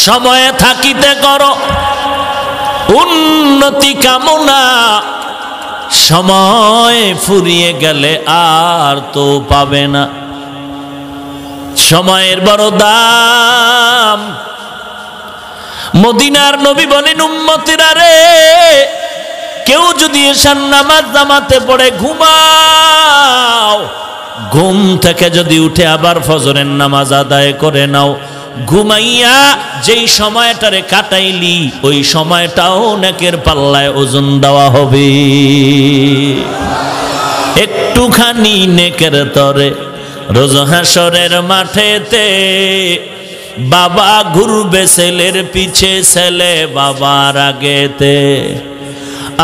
সময়ে থাকিতে করো উন্নতি কামনা, সময় ফুরিয়ে গেলে আর তো পাবে না। সময়ের বড় দাম। মদিনার নবী বলেন, উম্মতিরা রে, কেউ যদি এশার নামাজ জামাতে পড়ে ঘুমাও, ঘুম থেকে যদি উঠে আবার ফজরের নামাজ আদায় করে নাও, ঘুমাইয়া যেই সময়টারে কাটাইলি ওই সময়টাও নেকের পাল্লায় ওজন দেওয়া হবে। একটুখানি নেকের তরে রোজ হাসরের মাঠেতে বাবা ঘুরবে ছেলের পিছে, ছেলে বাবার আগেতে।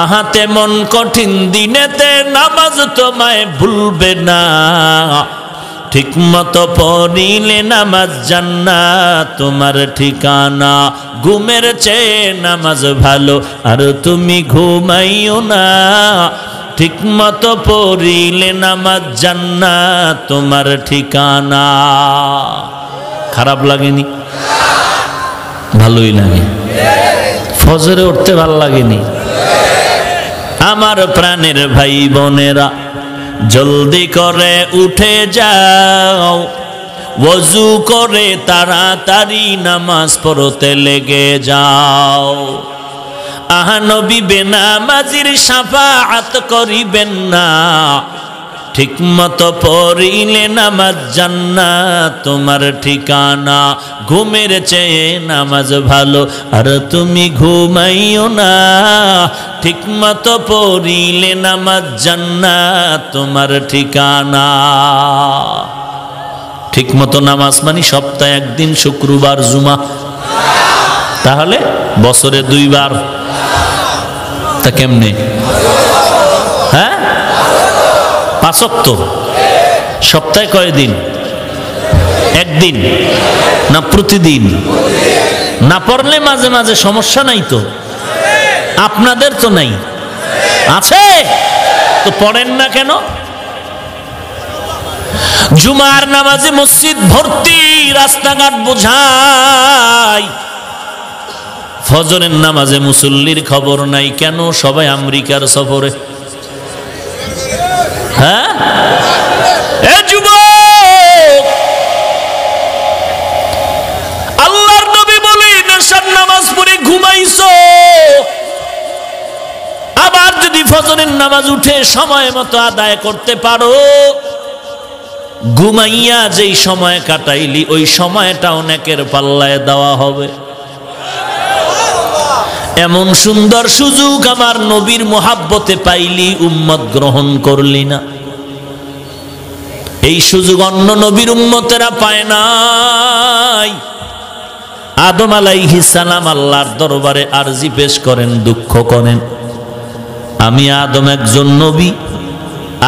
আহাতে মন কঠিন দিনেতে নামাজ তোমায় ভুলবে না, ঠিক মতো পড়িলে নামাজ জান্নাত তোমার ঠিকানা। ঘুমের চেয়ে নামাজ ভালো আর তুমি ঘুমাইও না, ঠিক মতো পড়িলে নামাজ জান্নাত তোমার ঠিকানা। খারাপ লাগেনি? ভালোই লাগে। ফজরে উঠতে ভালো লাগেনি? আমার প্রাণের ভাই বোনেরা, জলদি করে উঠে যাও, ওযু করে তাড়াতাড়ি নামাজ পড়তে লেগে যাও। আহা নবী বেনামাজির শাফাআত করিবেন না, ঠিক মতো পড়িলে নামাজ জান্নাত তোমার ঠিকানা। ঘুমের চেয়ে নামাজ ভালো আর তুমি ঘুমাইও না, ঠিক মতো পড়িলে নামাজ জান্নাত তোমার ঠিকানা। ঠিক মতো নামাজ মানে সপ্তাহে একদিন শুক্রবার জুমা, তাহলে বছরে 2 বার। তা কেমনে? হ্যাঁ, 5 ওয়াক্ত। সপ্তাহে কয় দিন? একদিন না প্রতিদিন? না পড়লে মাঝে মাঝে সমস্যা নাই তো? আপনাদের তো নাই, আছে তো পড়েন না কেন? জুমার নামাজে মসজিদ ভর্তি, রাস্তাঘাট বোঝাই। ফজরের নামাজে মুসল্লির খবর নাই কেন? সবাই আমেরিকার সফরে। হ্যাঁ, এ যুবক, আল্লাহর নবী বলেন, এশার নামাজ পড়ে ঘুমাইছো, আবার যদি ফজরের নামাজ উঠে সময় মতো আদায় করতে পারো, ঘুমাইয়া যেই সময় কাটাইলি ওই সময়টা অনেকের পাল্লায় দেওয়া হবে। এমন সুন্দর সুযোগ আমার নবীর মোহাব্বতে পাইলি, উম্মত গ্রহণ করলি না। এই সুযোগ অন্য নবীর উম্মতেরা পায় নাই। আদম আলাইহিস সালাম আল্লাহর দরবারে আরজি পেশ করেন, দুঃখ করেন, আমি আদম একজন নবী,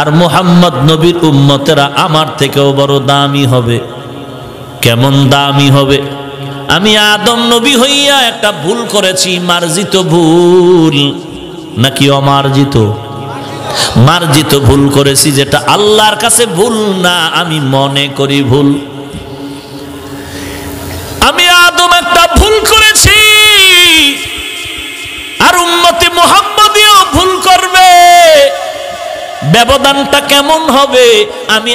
আর মুহাম্মদ নবীর উম্মতেরা আমার থেকেও বড় দামি হবে। কেমন দামি হবে? আমি আদম নবী হইয়া একটা ভুল করেছি, মার্জিত ভুল নাকি অমার্জিত? মার্জিত ভুল করেছি, যেটা আল্লাহর কাছে ভুল না, আমি মনে করি ভুল। আমি আদম একটা ভুল করেছি, আর উম্মতে মুহাম্মদীও ভুল করবে। ব্যবধানটা কেমন হবে? আমি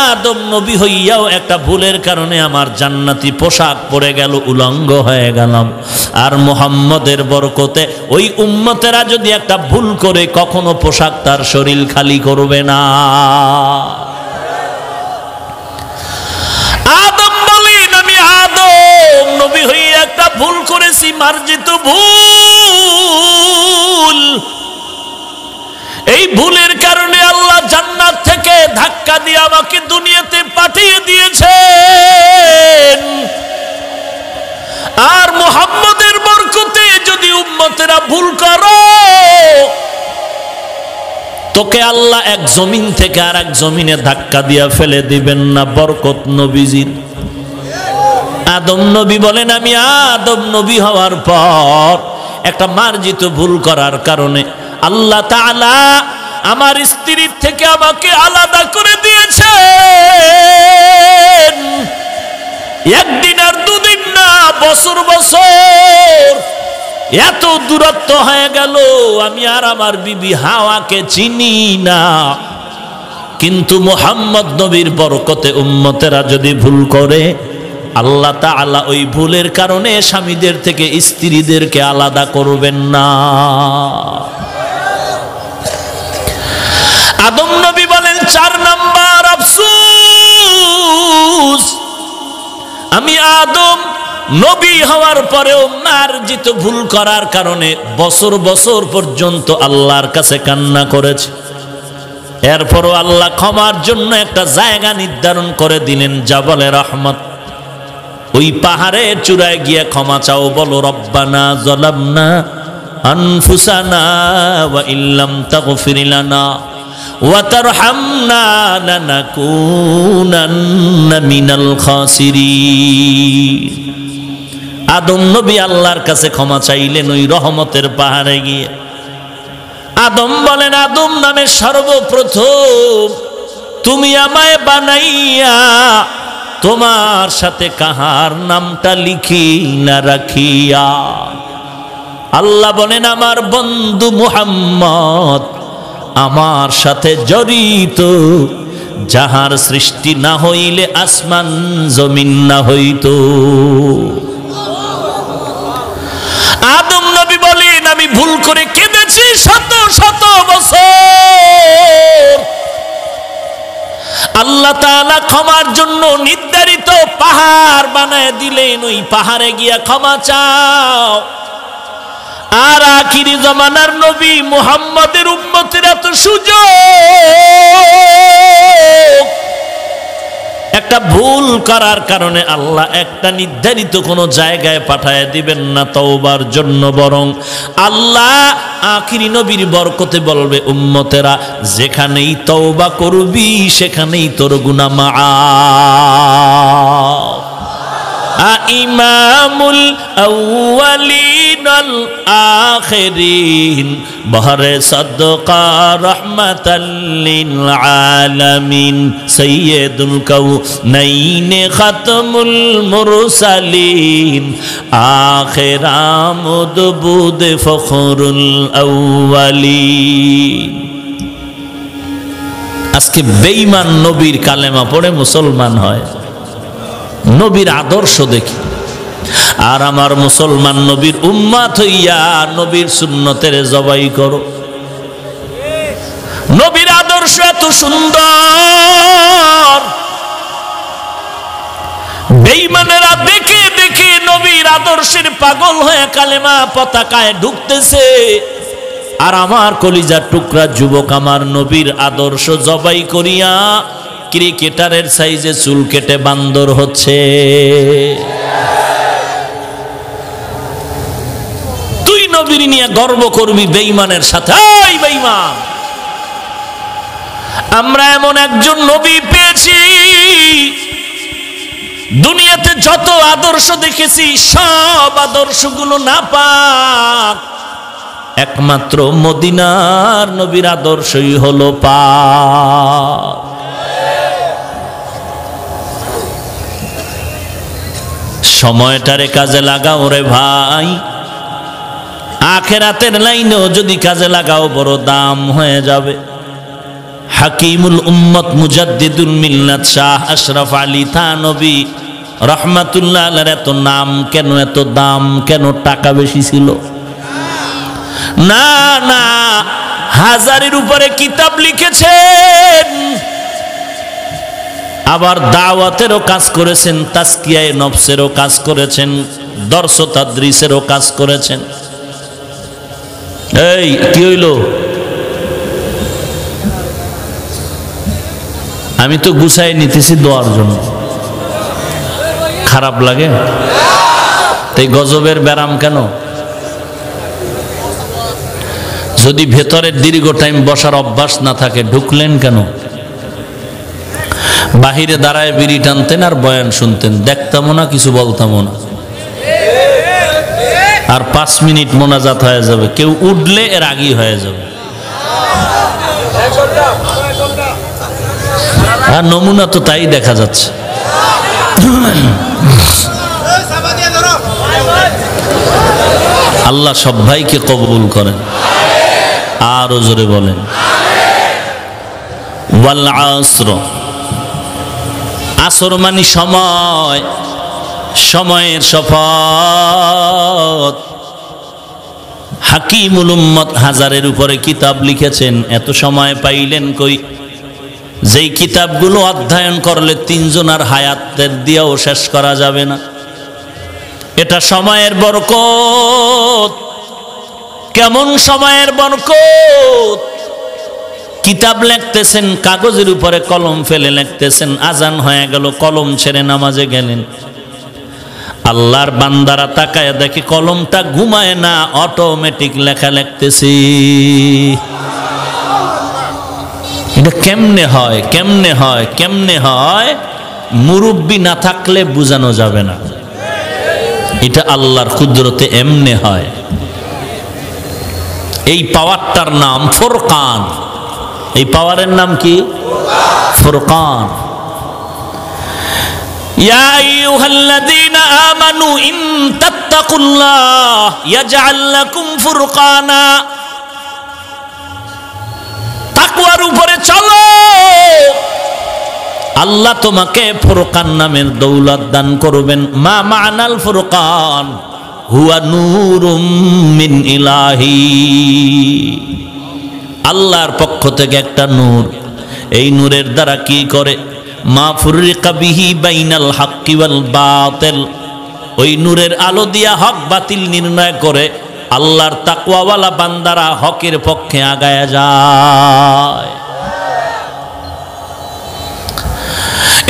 আদম নবী হইয়াও একটা ভুলের কারণে আমার জান্নাতি পোশাক পরে গেল, উলঙ্গ হয়ে গেলাম। আর মুহাম্মদের বরকতে ওই উম্মতেরা যদি একটা ভুল করে, কখনো পোশাক তার শরীর খালি করবে না। আদম বলেন, আমি আদম নবী হইয়া একটা ভুল করেছি, মার্জিত ভুল। এই ভুলের কারণে আল্লাহ জান্নাত থেকে ধাক্কা দিয়ে আমাকে দুনিয়াতে পাঠিয়ে দিয়েছেন। আর মুহাম্মদের বরকতে যদি উম্মতেরা ভুল করো, তোকে আল্লাহ এক জমিন থেকে আর এক জমিনে ধাক্কা দিয়া ফেলে দিবেন না, বরকত নবীজির। আদম নবী বলেন, আমি আদম নবী হওয়ার পর একটা মার্জিত ভুল করার কারণে আল্লাহ তাআলা আমার স্ত্রীর থেকে আমাকে আলাদা করে দিয়েছেন। একদিন আর দুদিন না, বছর বছর এত দূরত্ব হয়ে গেল, আমি আর আমার বিবি হাওয়াকে চিনি না। কিন্তু মুহাম্মদ নবীর বরকতে উম্মতেরা যদি ভুল করে, আল্লাহ তাআলা ওই ভুলের কারণে স্বামীদের থেকে স্ত্রীদেরকে আলাদা করবেন না। আদম নবী বলেন 4 নাম্বার আফসোস, আমি আদম নবী হওয়ার পরেও মার্জিত ভুল করার কারণে বছর বছর পর্যন্ত আল্লাহর কাছে কান্না করেছে। এরপরও আল্লাহ ক্ষমার জন্য একটা জায়গা নির্ধারণ করে দিলেন, জাবালে রহমত। ওই পাহাড়ের চূড়ায় গিয়ে ক্ষমা চাও, বলো রব্বানা যালামনা আনফুসানা ওয়া ইল্লাম তাগফির লানা ওয়া তারহামনা লানাকুনান্না মিনাল খাসিরিন। আদম নবী আল্লাহর কাছে ক্ষমা চাইলেন ওই রহমতের পাহাড়ে গিয়ে। আদম বলেন, আদম নামে সর্বপ্রথম তুমি আমায় বানাইয়া তোমার সাথে কাহার নামটা লিখি না রাখিয়া। আল্লাহ বলেন, আমার বন্ধু মুহাম্মদ আমার সাথে জড়িত, যাহার সৃষ্টি না হইলে আসমান জমিন না হইত। আদম নবী বলেন, আমি ভুল করে কেঁদেছি শত শত বছর। আল্লাহ তাআলা ক্ষমার জন্য নির্ধারিত পাহাড় বানায় দিলেন, ওই পাহাড়ে গিয়া ক্ষমা চাও। আর আখিরি জামানার নবী মুহাম্মদের উম্মতের এত সুযোগ, একটা ভুল করার কারণে আল্লাহ একটা নির্ধারিত কোন জায়গায় পাঠায় দিবেন না তওবার জন্য, বরং আল্লাহ আখিরি নবীর বরকতে বলবে, উম্মতেরা যেখানেই তওবা করবি সেখানেই তোর গুনাহ মাআফ। ইমামুল আউয়ালিন আল আখিরিন বহরে সাদকা রাহমাতাল লিল আলামিন সাইয়্যিদুল কাউনাইন খাতমুল মুরসালিন আখির আমুদ বুদ ফখরুল আউয়ালিন। আজকে বেঈমান নবীর কালেমা পড়ে মুসলমান হয়, নবীর আদর্শ দেখি। আর আমার মুসলমান নবীর উম্মত হইয়া নবীর সুন্নতের জবাই করো। নবীর আদর্শ এত সুন্দর, বেঈমানেরা দেখে দেখে নবীর আদর্শের পাগল হয়ে কালেমা পতাকায় ঢুকতেছে। আর আমার কলিজার টুকরা যুবক আমার নবীর আদর্শ জবাই করিয়া ক্রিকেটারের সাইজে চুল কেটে বান্দর হচ্ছে। তুই নবীর নিয়ে গর্ব করবি বেঈমানের সাথে? এই বেঈমান, আমরা এমন একজন নবী পেয়েছি, দুনিয়াতে যত আদর্শ দেখেছি সব আদর্শগুলো নাপাক, একমাত্র মদিনার নবীর আদর্শই হলো পাক। সময়টারে কাজে লাগাও রে ভাই, আখিরাতের লাইনেও যদি কাজে লাগাও বড় দাম হয়ে যাবে। হাকিমুল উম্মত মুজাদ্দিদুল মিল্লাত শাহ আশরাফ আলী থানভী রাহমাতুল্লাহ আলাইহির এত নাম কেন, এত দাম কেন? টাকা বেশি ছিল না? না, হাজারের উপরে কিতাব লিখেছেন, আবার দাওয়াতেরও কাজ করেছেন, তাজকিয়ায়ে নফসেরও কাজ করেছেন, দর্স তাদরিসেরও কাজ করেছেন। এই কি হইল? আমি তো গুছাই নিতেছি দোয়ার জন্য, খারাপ লাগে? তাই গজবের ব্যারাম কেন? যদি ভেতরে দীর্ঘ টাইম বসার অভ্যাস না থাকে ঢুকলেন কেন? বাহিরে দাঁড়ায় বিড়ি টানতেন আর বয়ান শুনতেন, দেখতামও না, কিছু বলতামও না। আর 5 মিনিট মোনাজাত হয়ে যাবে, কেউ উঠলে এর আগেই হয়ে যাবে। আর নমুনা তো তাই দেখা যাচ্ছে। আল্লাহ সব ভাইকে কবুল করেন, আরো জোরে বলেন ওয়াল আসর। আসর মানে সময়, সময়ের শপথ। হাকিমুল উম্মত হাজারের উপরে কিতাব লিখেছেন, এত সময় পাইলেন কই? যেই কিতাবগুলো অধ্যয়ন করলে তিনজনের হায়াতের দিয়েও শেষ করা যাবে না। এটা সময়ের বরকত। কেমন সময়ের বরকত! কিতাব লিখতেছেন, কাগজের উপরে কলম ফেলে লিখতেছেন, আজান হয়ে গেল, কলম ছেড়ে নামাজে গেলেন। আল্লাহর বান্দারা তাকায় দেখে কলমটা ঘুমায় না, অটোমেটিক লেখা লিখতেছি। এটা কেমনে হয়, কেমনে হয়, কেমনে হয়? মুরব্বি না থাকলে বুঝানো যাবে না। এটা আল্লাহর কুদরতে এমনে হয়। এই পাওয়ারটার নাম ফুরকান। এই পাওয়ারের নাম কি? ফুরকান। ইয়া আইয়ুহাল্লাযীনা আমানু ইন তাত্তাকুল্লাহ ইয়াজআল লাকুম ফুরকানা। তাকওয়ার উপরে চলো, আল্লাহ তোমাকে ফুরকান নামের দৌলত দান করবেন। মা মা'নাল ফুরকান হুয়া নূরুম মিন ইলাহি। আল্লাহর পক্ষ থেকে একটা নূর। এই নূরের দ্বারা কি করে? মা ফুররিকা বিহি বাইনাল হাক্কি ওয়াল বাতিল। ওই নূরের আলো দিয়া হক বাতিল নির্ণয় করে আল্লাহর তাকওয়াওয়ালা বান্দারা হকের পক্ষে আগায়া যায়।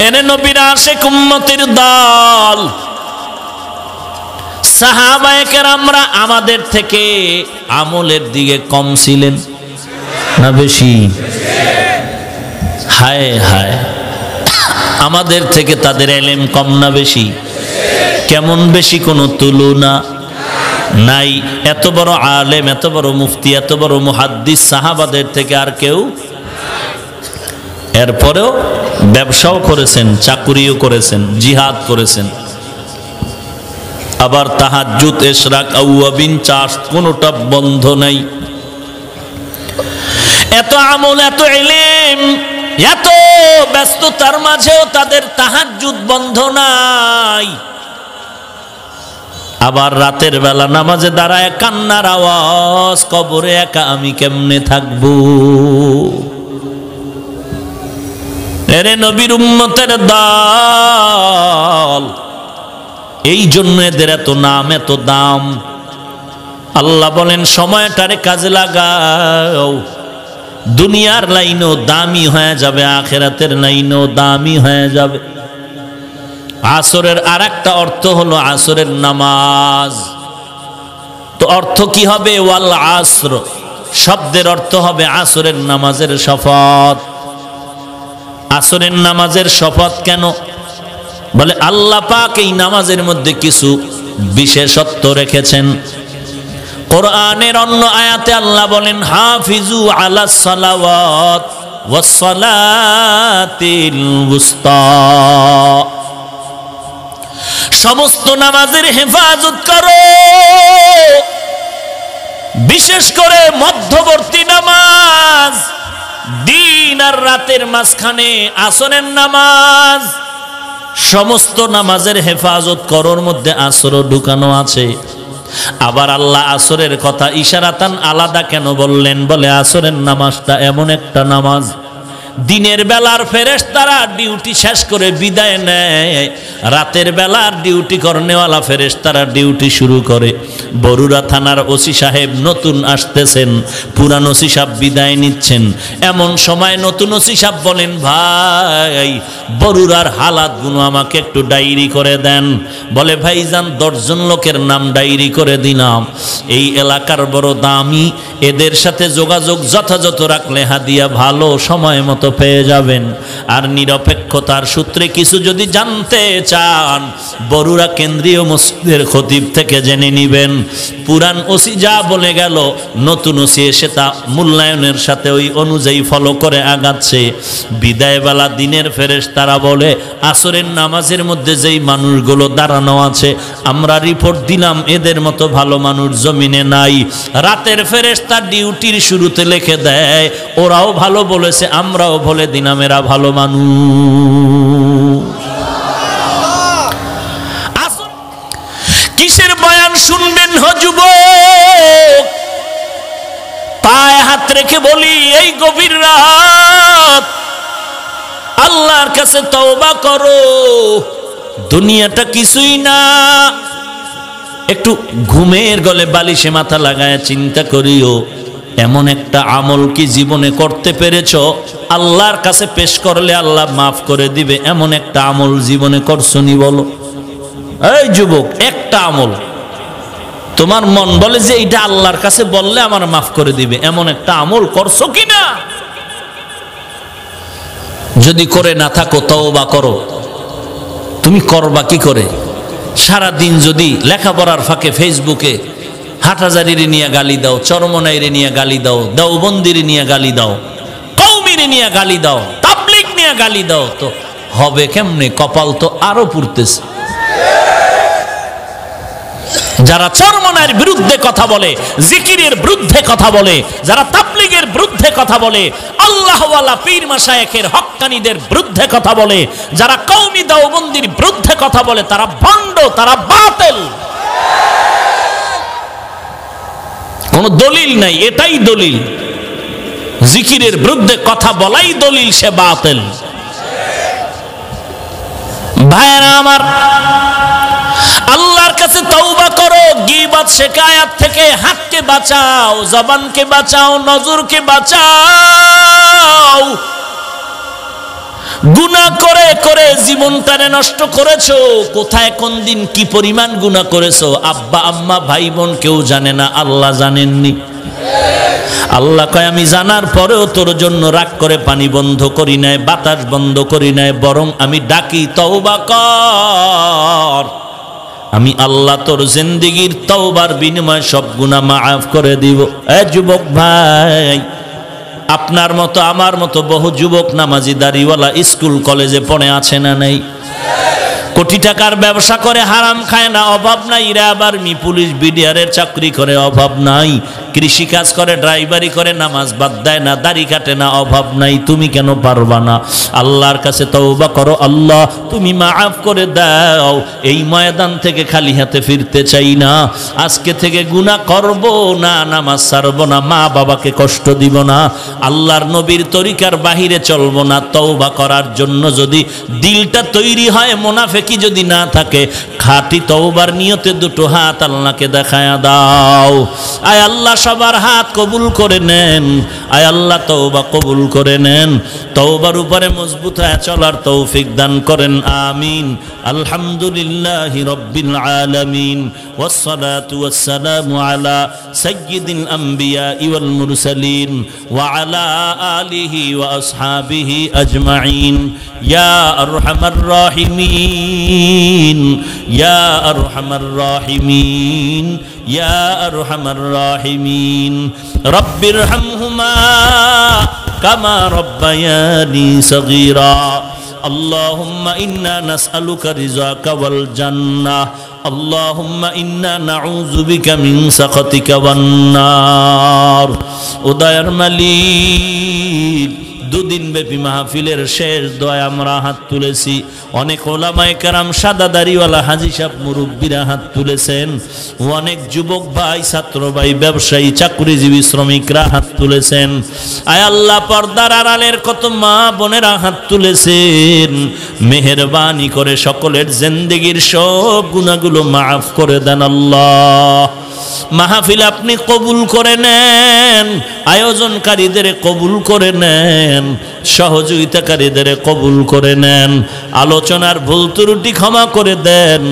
এনে নবীর আশিক উম্মতের দল। সাহাবায়ে কেরামরা আমাদের থেকে আমলের দিকে কম ছিলেন না বেশি? হায় হায়, আমাদের থেকে তাদের ইলম কম না বেশি? কেমন বেশি? কোনো তুলনা নাই। এত বড় আলেম, এত বড় মুফতি, এত বড় মুহাদ্দিস সাহাবাদের থেকে আর কেউ। এরপরেও ব্যবসাও করেছেন, চাকুরিও করেছেন, জিহাদ করেছেন, আবার তাহাজ্জুদ, ইশরাক, আউয়াবিন, চাষ কোনোটা বন্ধ নাই। এত আমল, এত ইলম, এত ব্যস্ততার মাঝেও তাদের তাহাজ্জুদ বন্ধ নাই। আবার রাতের বেলা নামাজে দাঁড়ায় কান্নার আওয়াজ, কবরে একা আমি কেমনে থাকবো? এরে নবীর উম্মতের দল। এই জন্য এদের এত নাম, এত দাম। আল্লাহ বলেন সময়টারে কাজে লাগাও, দুনিয়ার লাইনও দামি হয়ে যাবে, আখিরাতের লাইনও দামি হয়ে যাবে। আসরের আর একটা অর্থ হলো আসরের নামাজ। তো অর্থ কি হবে? ওয়াল আসর শব্দের অর্থ হবে আসরের নামাজের শপথ। আসরের নামাজের শপথ কেন? বলে আল্লাহ পাক এই নামাজের মধ্যে কিছু বিশেষত্ব রেখেছেন। কোরআনের অন্য আয়াতে আল্লাহ বলেন হাফিজু আলাস সালাওয়াত ওয়াস সালাতিল উস্তা। সমস্ত নামাজের হেফাজত করো, বিশেষ করে মধ্যবর্তী নামাজ, দিন আর রাতের মাঝখানে আসরের নামাজ। সমস্ত নামাজের হেফাজত করোর মধ্যে আসরও ঢুকানো আছে। আবার আল্লাহ আসরের কথা ইশারাতান আলাদা কেন বললেন? বলে আসরের নামাজটা এমন একটা নামাজ, দিনের বেলার ফেরেশতারা ডিউটি শেষ করে বিদায় নেয়, রাতের বেলার ডিউটি করনেওয়ালা ফেরেশতারা ডিউটি শুরু করে। বরুড়া থানার ওসি সাহেব নতুন আসতেছেন, পুরান ওসি সাহেব বিদায় নিচ্ছেন। এমন সময় নতুন ওসি সাহেব বলেন, ভাই বরুড়ার হালাতগুলো আমাকে একটু ডায়েরি করে দেন। বলে ভাইজান 10 জন লোকের নাম ডায়েরি করে দিলাম, এই এলাকার বড় দামি, এদের সাথে যোগাযোগ যথাযথ রাখলে হাদিয়া ভালো সময় মতো পেয়ে যাবেন। আর নিরপেক্ষতার সূত্রে কিছু যদি জানতে চান, বরুড়া কেন্দ্রীয় মসজিদের খতিব থেকে জেনে নিবেন। পুরান ওসি যা বলে গেল নতুন ওসি এসে তা মূল্যায়নের সাথে ওই অনুযায়ী ফলো করে আগাচ্ছে। বিদায়বেলা দিনের ফেরেশতারা বলে আসরের নামাজের মধ্যে যেই মানুষগুলো দাঁড়ানো আছে আমরা রিপোর্ট দিলাম এদের মতো ভালো মানুষ জমিনে নাই। রাতের ফেরেশতা ডিউটির শুরুতে লিখে দেয় ওরাও ভালো বলেছে, আমরাও বলে দিলাম এরা ভালো মানুষ। কিসের বয়ান শুনবেন যুবক? পায়ে হাত রেখে বলি এই গভীর রাত আল্লাহর কাছে তওবা করো। দুনিয়াটা কিছুই না। একটু ঘুমের গলে বালিশে মাথা লাগায় চিন্তা করিও এমন একটা আমল কি জীবনে করতে পেরেছো আল্লাহর কাছে পেশ করলে আল্লাহ মাফ করে দিবে, এমন একটা আমল জীবনে করছনি বলো? এই যুবক, একটা আমল তোমার মন বলে যে এটা আল্লাহর কাছে বললে আমার মাফ করে দিবে, এমন একটা আমল করছো কিনা? যদি করে না থাকো তওবা করো। তুমি করবা কি করে? সারা দিন যদি লেখাপড়ার ফাঁকে ফেসবুকে হাটহাজারীর নিয়ে গালি দাও, চরমনাইরে নিয়ে গালি দাও, দেওবন্দির নিয়ে গালি দাও, কওমির নিয়ে গালি দাও, তাবলীগ নিয়ে গালি দাও, তো হবে কেমনে? কপাল তো আরো পুড়তেছে। যারা চরমনাইয়ের বিরুদ্ধে কথা বলে, জিকিরের বিরুদ্ধে কথা বলে, যারা তাবলীগের বিরুদ্ধে কথা বলে, আল্লাহওয়ালা পীর মাশায়েখের হক্কানীদের বিরুদ্ধে কথা বলে, যারা কওমি দেওবন্দির বিরুদ্ধে কথা বলে, তারা ভণ্ড, তারা বাতিল। কোন দলিল নাই, এটাই দলিল। জিকিরের বিরুদ্ধে কথা বলাই দলিল, সে বাতিল। ভাইরা আমার, আল্লাহর কাছে তওবা করো। গীবত শিকায়াত থেকে হাতকে বাঁচাও, জবানকে বাঁচাও, নজরকে বাঁচাও। গুনাহ করে করে জীবনটারে নষ্ট করেছো। কোথায় কোন দিন কি পরিমাণ গুনাহ করেছো আব্বা আম্মা ভাই বোন কেউ জানে না, আল্লাহ জানেননি। আল্লাহ কয় আমি জানার পরেও তোর জন্য রাগ করে পানি বন্ধ করি নাই, বাতাস বন্ধ করি নাই, বরং আমি ডাকি তওবা কর। আমি আল্লাহ তোর জিন্দেগীর তওবার বিনিময়ে সব গুনাহ মাফ করে দিব। এ যুবক ভাই, আপনার মতো আমার মতো বহু যুবক নামাজি দাড়িওয়ালা স্কুল কলেজে পড়ে আছে না নেই? কোটি টাকার ব্যবসা করে, হারাম খায় না, অভাব নাই। এরা আবার পুলিশ বিডিআরের চাকরি করে, অভাব নাই। কৃষি কাজ করে, ড্রাইভারি করে, নামাজ বাদ দেয় না, দাড়ি কাটে না, অভাব নাই। তুমি কেন পারবা না? আল্লাহর কাছে তওবা করো, আল্লাহ তুমি মাফ করে দাও। এই ময়দান থেকে খালি হাতে ফিরতে চাই না। আজকে থেকে গুনাহ করব না, নামাজ ছাড়ব না, মা বাবাকে কষ্ট দিব না, আল্লাহর নবীর তরিকার বাহিরে চলবো না। তওবা করার জন্য যদি দিলটা তৈরি হয়, মুনাফিকি যদি না থাকে, খাঁটি তওবার নিয়তে দুটো হাত আল্লাহকে দেখায়া দাও। আয় আল্লাহ সবার হাত কবুল করে নেন। আয় আল্লাহ তওবা কবুল করে নেন। তওবার উপরে মজবুত হয়ে চলার তৌফিক দান করেন, আমিন। আলহামদুলিল্লাহি রাব্বিল আলামিন, ওয়াসসালাতু ওয়াসসালামু আলা সাইয়্যিদিল আমবিয়া ওয়াল মুরসালিন ওয়া আলা আলিহি ওয়া আসহাবিহি আজমাইন। ইয়া আরহামার রাহিমিন, ইয়া আরহামার রাহিমিন, ইয়া আরহামার রাহিমিন। রব্বিরহামহুমা কামা রব্বায়ানি সগীরা। اللهم إنا نسألك رضاك والجنة، اللهم إنا نعوذ بك من سخطك والنار। উদয়ের মালিক, দুদিন ব্যাপী মাহফিলের শেষ দোয়া আমরা হাত তুলেছি। অনেক ওলামায়ে কেরাম, সাদা দাড়িওয়ালা হাজী সাহেব, মুরব্বীরা হাত তুলেছেন। অনেক যুবক ভাই, ছাত্র ভাই, ব্যবসায়ী, চাকরিজীবী, শ্রমিকরা হাত তুলেছেন। আয় আল্লাহ, পর্দার আড়ালের কত মা বোনেরা হাত তুলেছেন। মেহেরবানি করে সকলের জিন্দেগীর সব গুনাহগুলো মাফ করে দেন আল্লাহ। মাহফিল আপনি কবুল করে নেন, আয়োজনকারীদের কবুল করে নেন, সহযোগিতাকারীদের কবুল করে নেন, আলোচনার ভুল ত্রুটি ক্ষমা করে দেন।